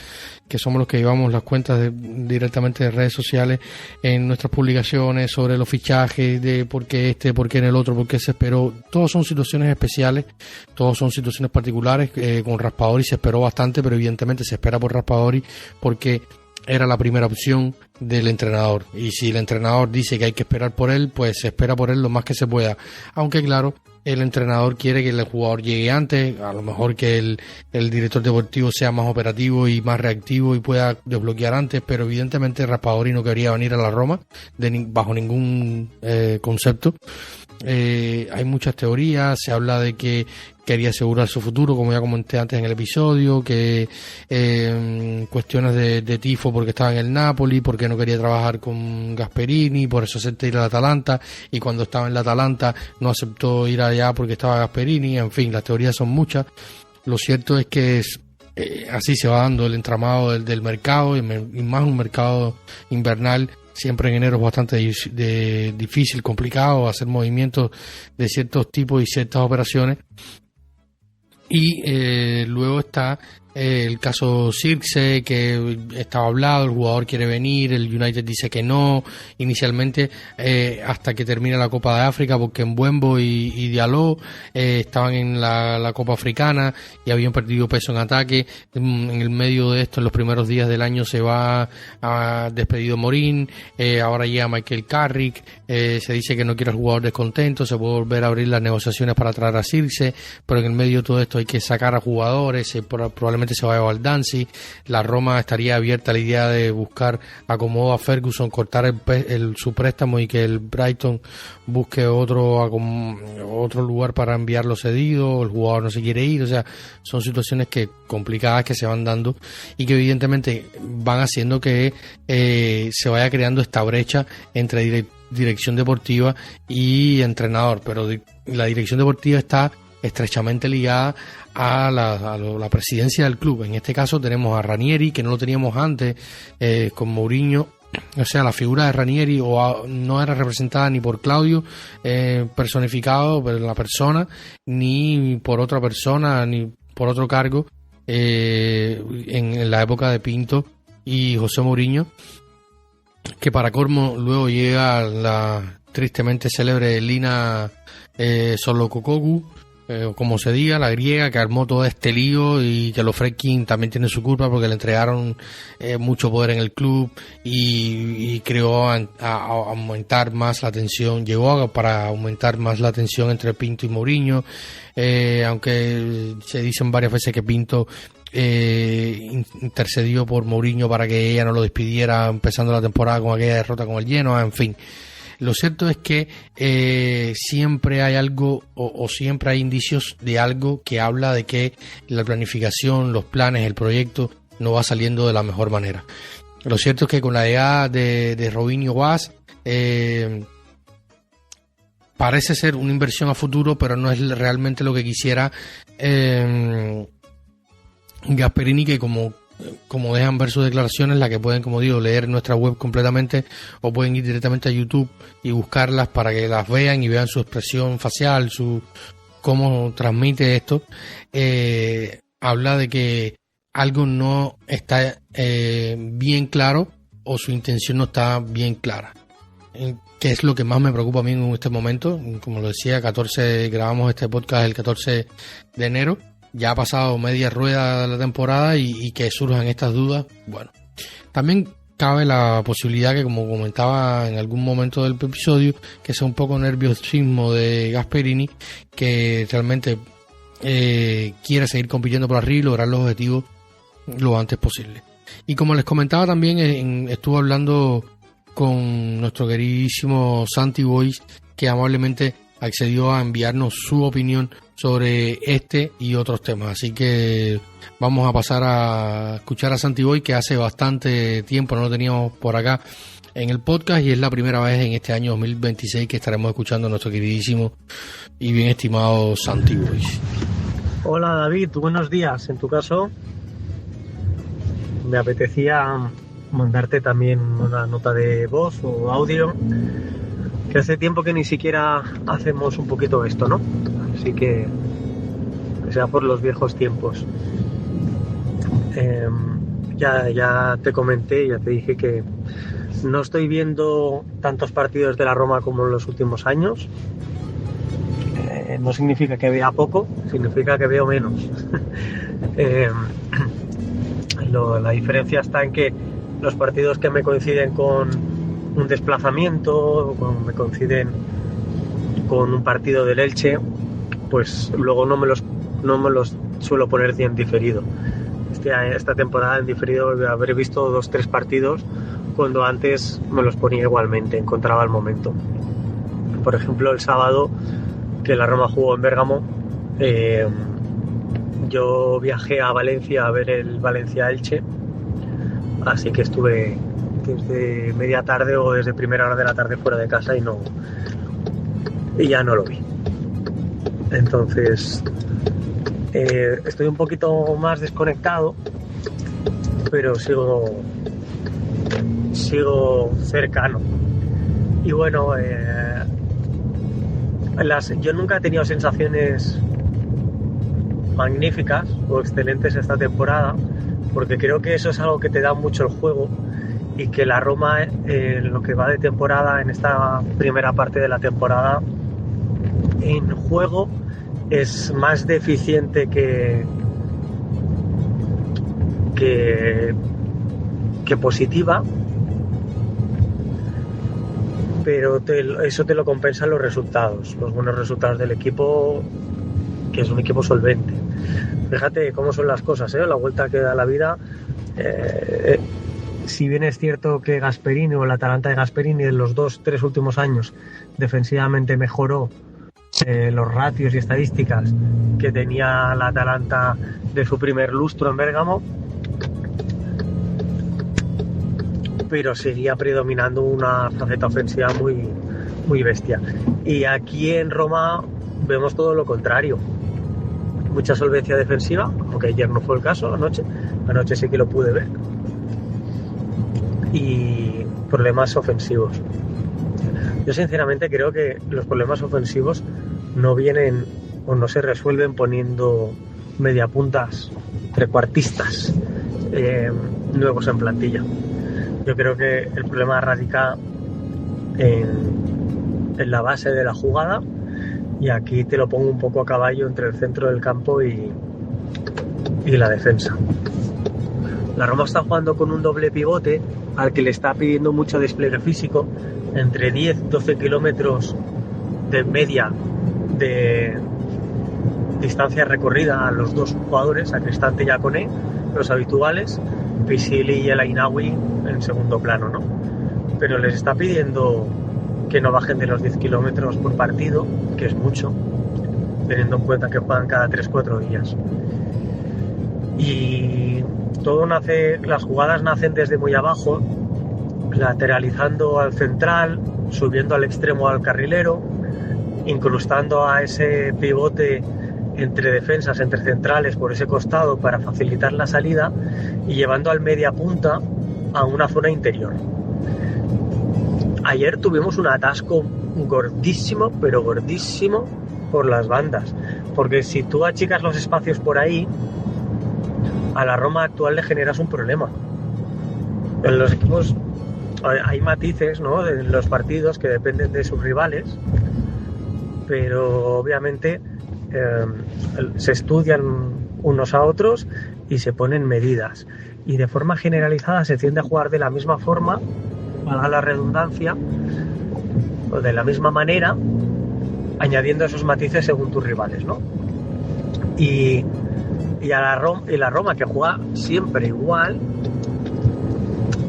Speaker 2: que somos los que llevamos las cuentas directamente de redes sociales, en nuestras publicaciones sobre los fichajes, de por qué por qué en el otro, por qué se esperó. Todos son situaciones especiales, todos son situaciones particulares. Con Raspadori se esperó bastante, pero evidentemente se espera por Raspadori porque era la primera opción del entrenador, y si el entrenador dice que hay que esperar por él, pues se espera por él lo más que se pueda, aunque claro, el entrenador quiere que el jugador llegue antes, a lo mejor que el director deportivo sea más operativo y más reactivo y pueda desbloquear antes, pero evidentemente Raspadori no quería venir a la Roma bajo ningún concepto. Hay muchas teorías, se habla de que quería asegurar su futuro, como ya comenté antes en el episodio, que cuestiones de tifo porque estaba en el Napoli, porque no quería trabajar con Gasperini, por eso aceptó ir al Atalanta, y cuando estaba en el Atalanta no aceptó ir allá porque estaba Gasperini. En fin, las teorías son muchas. Lo cierto es que así se va dando el entramado del mercado, y más un mercado invernal. Siempre en enero es bastante difícil, complicado hacer movimientos de ciertos tipos y ciertas operaciones. Y luego está el caso Zirkzee, que estaba hablado, el jugador quiere venir, el United dice que no, inicialmente hasta que termine la Copa de África, porque Mbeumo y Diallo estaban en la Copa Africana y habían perdido peso en ataque. En el medio de esto, en los primeros días del año, se va a despedido Morín, ahora llega Michael Carrick, se dice que no quiere el jugador descontento, se puede volver a abrir las negociaciones para traer a Zirkzee, pero en el medio de todo esto hay que sacar a jugadores, probablemente se vaya a Baldanzi. La Roma estaría abierta a la idea de buscar acomodo a Ferguson, cortar su préstamo y que el Brighton busque otro lugar para enviarlo cedido, el jugador no se quiere ir. O sea, son situaciones complicadas que se van dando y que evidentemente van haciendo que se vaya creando esta brecha entre dirección deportiva y entrenador, pero la dirección deportiva está estrechamente ligada a la presidencia del club. En este caso tenemos a Ranieri, que no lo teníamos antes, con Mourinho. O sea, la figura de Ranieri no era representada ni por Claudio, personificado por la persona, ni por otra persona, ni por otro cargo, en la época de Pinto y José Mourinho, que para colmo luego llega la tristemente célebre Lina Solokokogu, como se diga, la griega, que armó todo este lío, y que los Friedkin también tienen su culpa porque le entregaron mucho poder en el club y creó a aumentar más la tensión, para aumentar más la tensión entre Pinto y Mourinho, aunque se dicen varias veces que Pinto intercedió por Mourinho para que ella no lo despidiera empezando la temporada con aquella derrota con el Genoa, en fin. Lo cierto es que siempre hay algo o siempre hay indicios de algo que habla de que la planificación, los planes, el proyecto no va saliendo de la mejor manera. Lo cierto es que con la llegada de Robinho Vaz parece ser una inversión a futuro, pero no es realmente lo que quisiera Gasperini, que como dejan ver sus declaraciones, la que pueden, como digo, leer en nuestra web completamente, o pueden ir directamente a YouTube y buscarlas para que las vean y vean su expresión facial, cómo transmite esto. Habla de que algo no está bien claro, o su intención no está bien clara, que es lo que más me preocupa a mí en este momento. Como lo decía, grabamos este podcast el 14 de enero. Ya ha pasado media rueda de la temporada y que surjan estas dudas. Bueno, también cabe la posibilidad que, como comentaba en algún momento del episodio, que sea un poco nerviosismo de Gasperini, que realmente quiere seguir compitiendo por arriba y lograr los objetivos lo antes posible. Y como les comentaba también, estuve hablando con nuestro queridísimo Santi Boys, que amablemente accedió a enviarnos su opinión sobre este y otros temas. Así que vamos a pasar a escuchar a Santi Boy, que hace bastante tiempo no lo teníamos por acá en el podcast, y es la primera vez en este año 2026 que estaremos escuchando a nuestro queridísimo y bien estimado Santi Boy.
Speaker 4: Hola David, buenos días. En tu caso, me apetecía mandarte también una nota de voz o audio, que hace tiempo que ni siquiera hacemos un poquito esto, ¿no? Así que sea por los viejos tiempos. Ya te comenté, ya te dije que no estoy viendo tantos partidos de la Roma como en los últimos años. No significa que vea poco, significa que veo menos. La diferencia está en que los partidos que me coinciden con un desplazamiento, me coinciden con un partido del Elche, pues luego no me los suelo poner en diferido. Esta temporada en diferido habré visto 2-3 partidos, cuando antes me los ponía igualmente, encontraba el momento. Por ejemplo, el sábado, que la Roma jugó en Bérgamo, yo viajé a Valencia a ver el Valencia-Elche, así que estuve desde media tarde o desde primera hora de la tarde fuera de casa y ya no lo vi. Entonces estoy un poquito más desconectado, pero sigo cercano. Y bueno, yo nunca he tenido sensaciones magníficas o excelentes esta temporada, porque creo que eso es algo que te da mucho el juego y que la Roma, en lo que va de temporada, en esta primera parte de la temporada, en juego es más deficiente que positiva, pero eso te lo compensan los resultados, los buenos resultados del equipo, que es un equipo solvente. Fíjate cómo son las cosas, la vuelta que da la vida. Si bien es cierto que Gasperini, o el Atalanta de Gasperini, en los 2-3 últimos años defensivamente mejoró los ratios y estadísticas que tenía la Atalanta de su primer lustro en Bérgamo, pero seguía predominando una faceta ofensiva muy, muy bestia. Y aquí en Roma vemos todo lo contrario. Mucha solvencia defensiva, aunque ayer no fue el caso, anoche sí que lo pude ver. Y problemas ofensivos. Yo sinceramente creo que los problemas ofensivos no vienen o no se resuelven poniendo mediapuntas, trecuartistas nuevos en plantilla. Yo creo que el problema radica en la base de la jugada, y aquí te lo pongo un poco a caballo entre el centro del campo y la defensa. La Roma está jugando con un doble pivote al que le está pidiendo mucho despliegue físico, entre 10-12 kilómetros de media de distancia recorrida a los dos jugadores, a Cristante y a Koné, los habituales, Pisili y el Ainawi en segundo plano, ¿no? Pero les está pidiendo que no bajen de los 10 kilómetros por partido, que es mucho, teniendo en cuenta que juegan cada 3-4 días. Y las jugadas nacen desde muy abajo, lateralizando al central, subiendo al extremo al carrilero, incrustando a ese pivote entre defensas, entre centrales por ese costado para facilitar la salida, y llevando al media punta a una zona interior. Ayer tuvimos un atasco gordísimo, pero gordísimo, por las bandas, porque si tú achicas los espacios por ahí, a la Roma actual le generas un problema. En los equipos hay matices, ¿no?, en los partidos que dependen de sus rivales, pero obviamente se estudian unos a otros y se ponen medidas, y de forma generalizada se tiende a jugar de la misma forma, valga la redundancia, o de la misma manera, añadiendo esos matices según tus rivales, ¿no? Y la Roma, que juega siempre igual,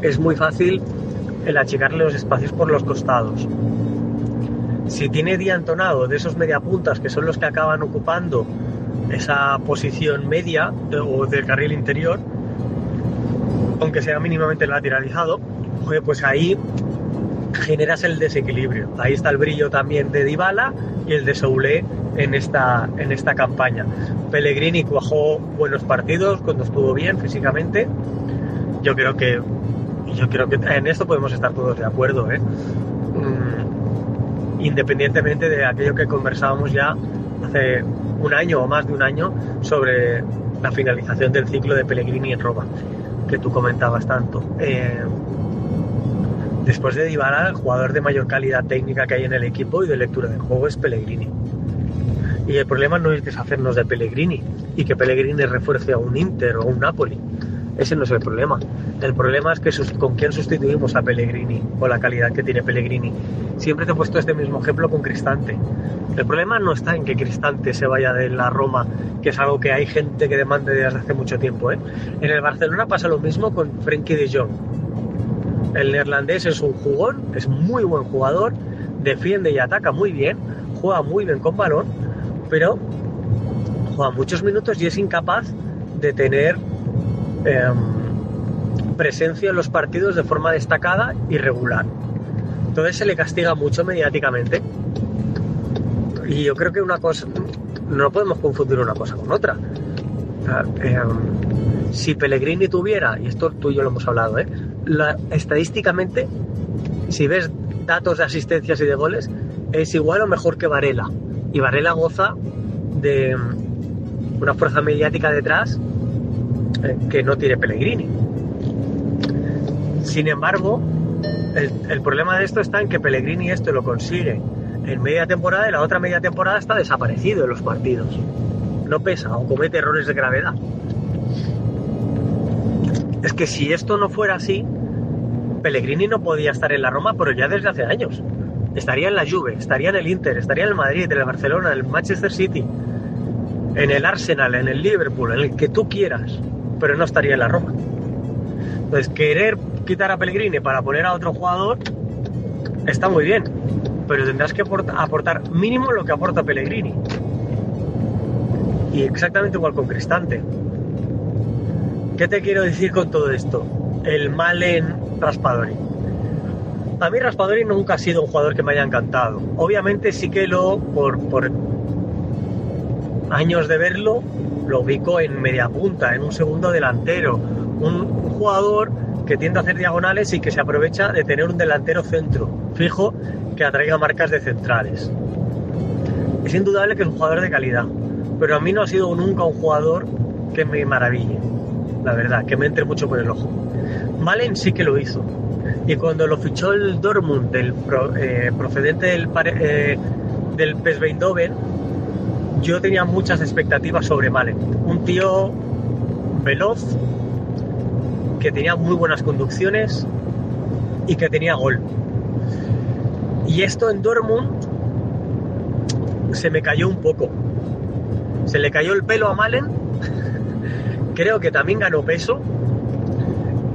Speaker 4: es muy fácil el achicarle los espacios por los costados. Si tiene día entonado de esos mediapuntas, que son los que acaban ocupando esa posición media o del carril interior, aunque sea mínimamente lateralizado, pues ahí generas el desequilibrio. Ahí está el brillo también de Dybala y el de Soulé en esta campaña. Pellegrini cuajó buenos partidos cuando estuvo bien físicamente. Yo creo que en esto podemos estar todos de acuerdo, independientemente de aquello que conversábamos ya hace un año o más de un año sobre la finalización del ciclo de Pellegrini en Roma, que tú comentabas tanto. Después de Dybala, el jugador de mayor calidad técnica que hay en el equipo y de lectura de juego es Pellegrini. Y el problema no es deshacernos de Pellegrini y que Pellegrini refuerce a un Inter o un Napoli. Ese no es el problema. El problema es que con quién sustituimos a Pellegrini o la calidad que tiene Pellegrini. Siempre te he puesto este mismo ejemplo con Cristante. El problema no está en que Cristante se vaya de la Roma, que es algo que hay gente que demanda desde hace mucho tiempo, En el Barcelona pasa lo mismo con Frenkie de Jong. El neerlandés es un jugón, es muy buen jugador, defiende y ataca muy bien, juega muy bien con balón, pero juega muchos minutos y es incapaz de tener presencia en los partidos de forma destacada y regular. Entonces se le castiga mucho mediáticamente. Y yo creo que no podemos confundir una cosa con otra. Si Pellegrini tuviera, y esto tú y yo lo hemos hablado, estadísticamente, si ves datos de asistencias y de goles, es igual o mejor que Varela. Y Varela goza de una fuerza mediática detrás que no tiene Pellegrini. Sin embargo, el problema de esto está en que Pellegrini esto lo consigue en media temporada y la otra media temporada está desaparecido en los partidos. No pesa o comete errores de gravedad. Es que si esto no fuera así, Pellegrini no podía estar en la Roma, pero ya desde hace años. Estaría en la Juve, estaría en el Inter, estaría en el Madrid, en el Barcelona, en el Manchester City, en el Arsenal, en el Liverpool, en el que tú quieras, pero no estaría en la Roma. Entonces, querer quitar a Pellegrini para poner a otro jugador está muy bien, pero tendrás que aportar mínimo lo que aporta Pellegrini. Y exactamente igual con Cristante. ¿Qué te quiero decir con todo esto? El mal en Raspadori. A mí Raspadori nunca ha sido un jugador que me haya encantado. Obviamente sí que por años de verlo, lo ubico en media punta, en un segundo delantero. Un jugador que tiende a hacer diagonales y que se aprovecha de tener un delantero centro fijo que atraiga marcas de centrales. Es indudable que es un jugador de calidad, pero a mí no ha sido nunca un jugador que me maraville, la verdad, que me entre mucho por el ojo. Malen sí que lo hizo, y cuando lo fichó el Dortmund procedente del PSV Eindhoven, yo tenía muchas expectativas sobre Malen. Un tío veloz, que tenía muy buenas conducciones y que tenía gol. Y esto en Dortmund se me cayó un poco. Se le cayó el pelo a Malen. Creo que también ganó peso.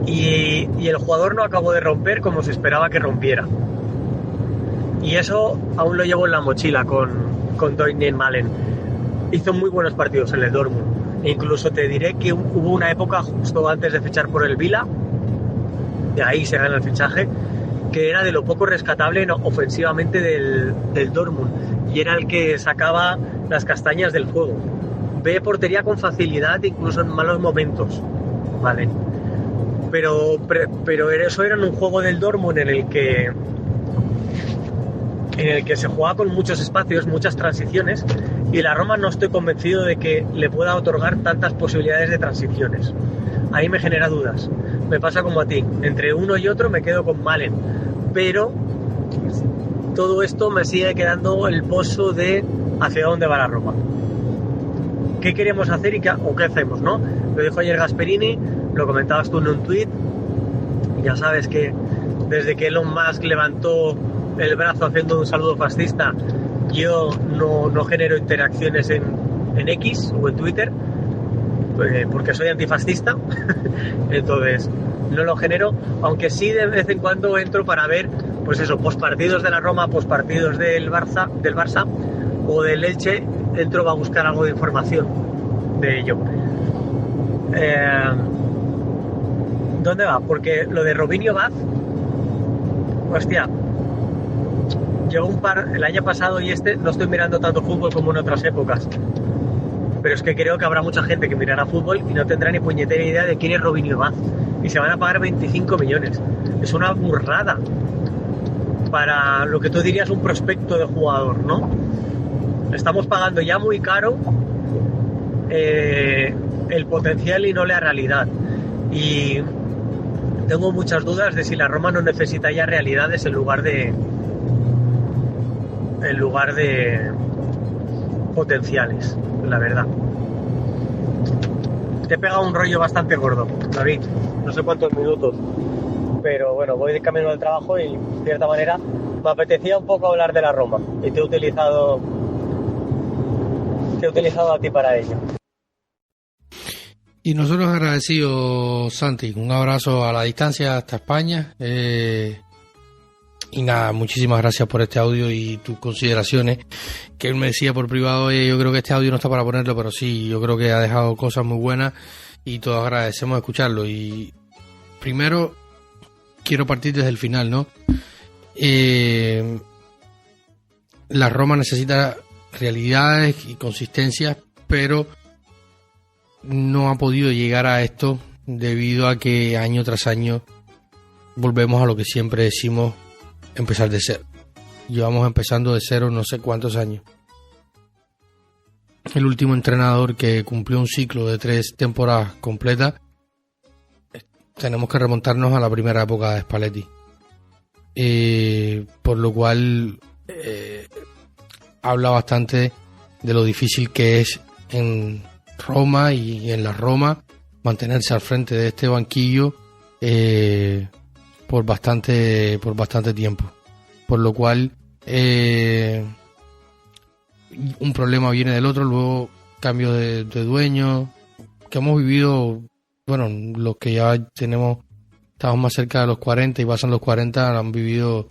Speaker 4: Y el jugador no acabó de romper como se esperaba que rompiera. Y eso aún lo llevo en la mochila con Dorian Malen. Hizo muy buenos partidos en el Dortmund. E incluso te diré que hubo una época justo antes de fichar por el Vila, de ahí se gana el fichaje, que era de lo poco rescatable ofensivamente del Dortmund, y era el que sacaba las castañas del fuego. Ve portería con facilidad, incluso en malos momentos, ¿vale? Pero eso era en un juego del Dortmund en el que se jugaba con muchos espacios, muchas transiciones, y la Roma no estoy convencido de que le pueda otorgar tantas posibilidades de transiciones. Ahí me genera dudas. Me pasa como a ti. Entre uno y otro me quedo con Malen. Pero todo esto me sigue quedando el pozo de hacia dónde va la Roma. ¿Qué queremos hacer o qué hacemos, no? Lo dijo ayer Gasperini, lo comentabas tú en un tuit. Ya sabes que desde que Elon Musk levantó el brazo haciendo un saludo fascista, yo no genero interacciones en X o en Twitter, porque soy antifascista. Entonces no lo genero, aunque sí de vez en cuando entro para ver, pues eso, postpartidos de la Roma, postpartidos del Barça o del Elche, entro a buscar algo de información de ello. ¿Dónde va? Porque lo de Robinho Vaz, hostia, llegó un par el año pasado y no estoy mirando tanto fútbol como en otras épocas, pero es que creo que habrá mucha gente que mirará fútbol y no tendrá ni puñetera idea de quién es Robinho Vaz, y se van a pagar 25 millones. Es una burrada para lo que tú dirías un prospecto de jugador, ¿no? Estamos pagando ya muy caro el potencial y no la realidad, y tengo muchas dudas de si la Roma no necesita ya realidades en lugar de potenciales, la verdad. Te he pegado un rollo bastante gordo, David, no sé cuántos minutos, pero bueno, voy de camino al trabajo y de cierta manera me apetecía un poco hablar de la Roma y te he utilizado a ti para ello.
Speaker 2: Y nosotros agradecidos, Santi, un abrazo a la distancia hasta España. Y nada, muchísimas gracias por este audio y tus consideraciones. Que él me decía por privado, yo creo que este audio no está para ponerlo, pero sí, yo creo que ha dejado cosas muy buenas y todos agradecemos escucharlo. Y primero, quiero partir desde el final, ¿no? La Roma necesita realidades y consistencias, pero no ha podido llegar a esto debido a que año tras año volvemos a lo que siempre decimos: empezar de cero. Llevamos empezando de cero no sé cuántos años. el último entrenador que cumplió un ciclo de 3 temporadas completas, tenemos que remontarnos a la primera época de Spalletti. Por lo cual habla bastante de lo difícil que es en Roma y en la Roma mantenerse al frente de este banquillo por bastante tiempo. Por lo cual un problema viene del otro, luego cambio de dueño, que hemos vivido, bueno, los que ya estamos más cerca de los 40 y pasan los 40, han vivido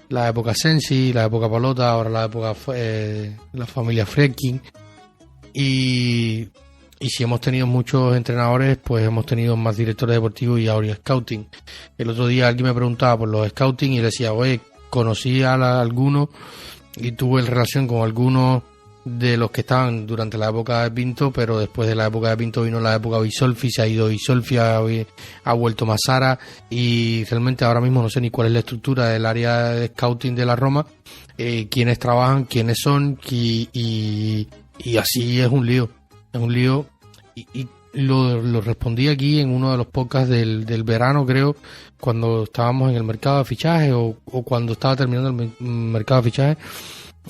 Speaker 2: la época Sensi, la época Palota, ahora la época la familia Friedkin, y si hemos tenido muchos entrenadores, pues hemos tenido más directores deportivos y ahora scouting. El otro día alguien me preguntaba por los scouting y le decía, oye, conocí a algunos y tuve relación con algunos de los que estaban durante la época de Pinto, pero después de la época de Pinto vino la época Bisolfi, se ha ido Bisolfi, ha vuelto Massara, y realmente ahora mismo no sé ni cuál es la estructura del área de scouting de la Roma, quiénes trabajan, quiénes son, y así es un lío, y lo respondí aquí en uno de los podcasts del verano, creo, cuando estábamos en el mercado de fichajes o cuando estaba terminando el mercado de fichajes,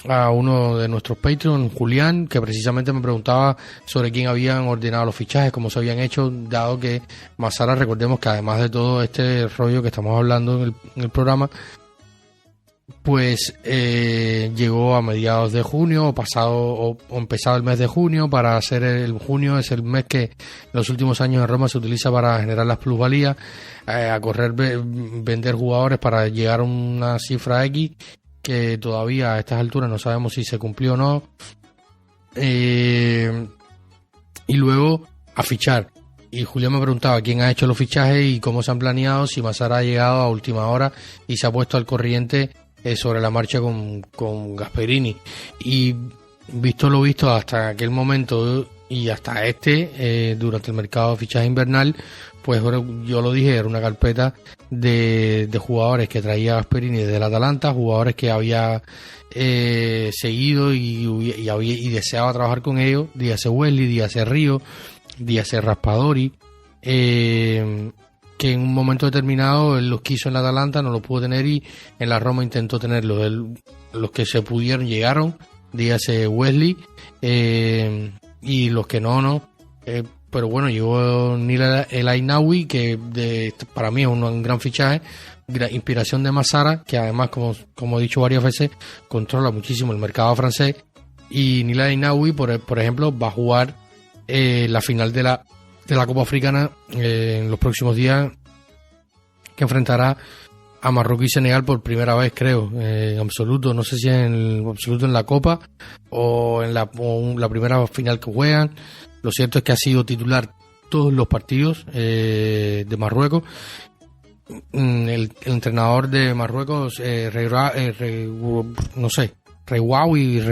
Speaker 2: a uno de nuestros Patreon, Julián, que precisamente me preguntaba sobre quién habían ordenado los fichajes, cómo se habían hecho, dado que Massara, recordemos que además de todo este rollo que estamos hablando en el programa, pues llegó a mediados de junio o empezado el mes de junio, para hacer el junio es el mes que en los últimos años en Roma se utiliza para generar las plusvalías, a correr vender jugadores para llegar a una cifra X que todavía a estas alturas no sabemos si se cumplió o no, y luego a fichar. Y Julián me preguntaba quién ha hecho los fichajes y cómo se han planeado, si Massara ha llegado a última hora y se ha puesto al corriente sobre la marcha con Gasperini. Y visto lo visto hasta aquel momento y hasta durante el mercado de fichaje invernal, pues yo lo dije, era una carpeta de jugadores que traía Gasperini desde el Atalanta, jugadores que había seguido y deseaba trabajar con ellos, dígase Wesley, dígase Río, dígase Raspadori, que en un momento determinado él los quiso en la Atalanta, no los pudo tener, y en la Roma intentó tenerlos. Los que se pudieron llegaron, dígase Wesley, y los que no. Pero bueno, llegó Nila El Ainaoui, que para mí es un gran fichaje, inspiración de Massara, que además, como he dicho varias veces, controla muchísimo el mercado francés. Y Nila El Ainaoui, por ejemplo, va a jugar la final de la Copa Africana en los próximos días, que enfrentará a Marruecos y Senegal por primera vez, creo, en absoluto. No sé si en absoluto en la Copa o en la primera final que juegan. Lo cierto es que ha sido titular todos los partidos de Marruecos. El entrenador de Marruecos, Reguaui,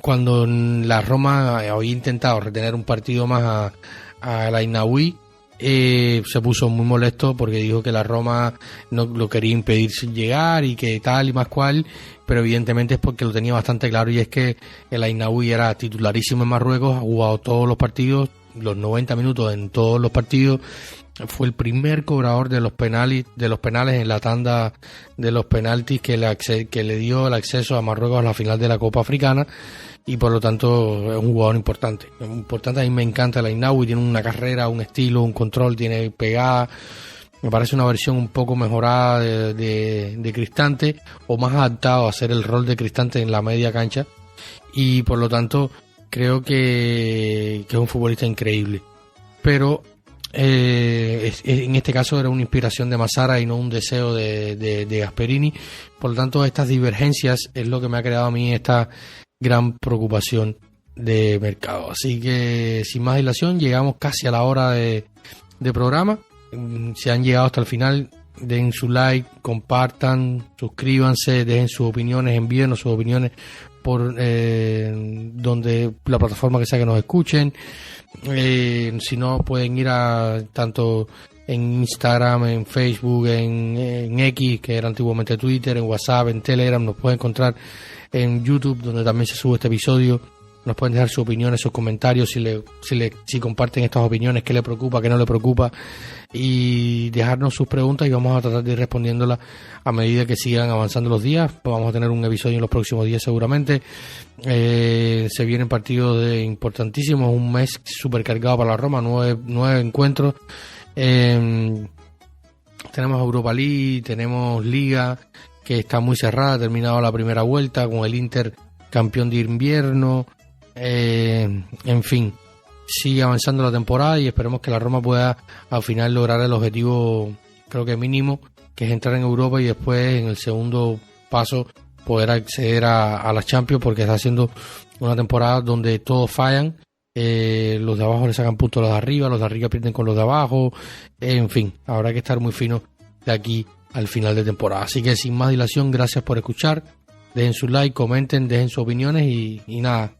Speaker 2: cuando la Roma había intentado retener un partido más a la Ainaoui, se puso muy molesto porque dijo que la Roma no lo quería impedir sin llegar y que tal y más cual, pero evidentemente es porque lo tenía bastante claro, y es que el Ainaoui era titularísimo en Marruecos, ha jugado todos los partidos, los 90 minutos en todos los partidos, fue el primer cobrador de los penales en la tanda de los penaltis que le dio el acceso a Marruecos a la final de la Copa Africana, y por lo tanto es un jugador importante. A mí me encanta el Ainaoui, tiene una carrera, un estilo, un control, tiene pegada. Me parece una versión un poco mejorada de Cristante, o más adaptado a hacer el rol de Cristante en la media cancha, y por lo tanto creo que es un futbolista increíble. Pero en este caso era una inspiración de Massara y no un deseo de Gasperini. Por lo tanto, estas divergencias es lo que me ha creado a mí esta gran preocupación de mercado. Así que sin más dilación, llegamos casi a la hora de programa. Si han llegado hasta el final, den su like, compartan, suscríbanse, dejen sus opiniones, envíenos sus opiniones por donde la plataforma que sea que nos escuchen. Si no, pueden ir tanto en Instagram, en Facebook, en X, que era antiguamente Twitter, en WhatsApp, en Telegram. Nos pueden encontrar en YouTube, donde también se sube este episodio, nos pueden dejar sus opiniones, sus comentarios, si comparten estas opiniones, qué le preocupa, qué no le preocupa, y dejarnos sus preguntas y vamos a tratar de ir respondiéndolas a medida que sigan avanzando los días. Vamos a tener un episodio en los próximos días seguramente. Se vienen partidos importantísimos, un mes súper cargado para la Roma, 9 encuentros. Tenemos Europa League, tenemos Liga, que está muy cerrada, ha terminado la primera vuelta con el Inter campeón de invierno. En fin, sigue avanzando la temporada y esperemos que la Roma pueda al final lograr el objetivo, creo que mínimo, que es entrar en Europa y después en el segundo paso poder acceder a las Champions, porque está haciendo una temporada donde todos fallan. Los de abajo le sacan puntos a los de arriba pierden con los de abajo. En fin, habrá que estar muy fino de aquí al final de temporada. Así que sin más dilación, gracias por escuchar. Dejen su like, comenten, dejen sus opiniones y nada.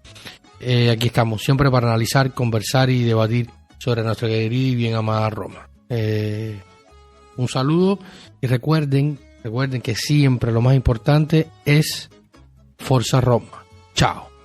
Speaker 2: Aquí estamos, siempre para analizar, conversar y debatir sobre nuestra querida y bien amada Roma. Un saludo y recuerden que siempre lo más importante es Forza Roma. Chao.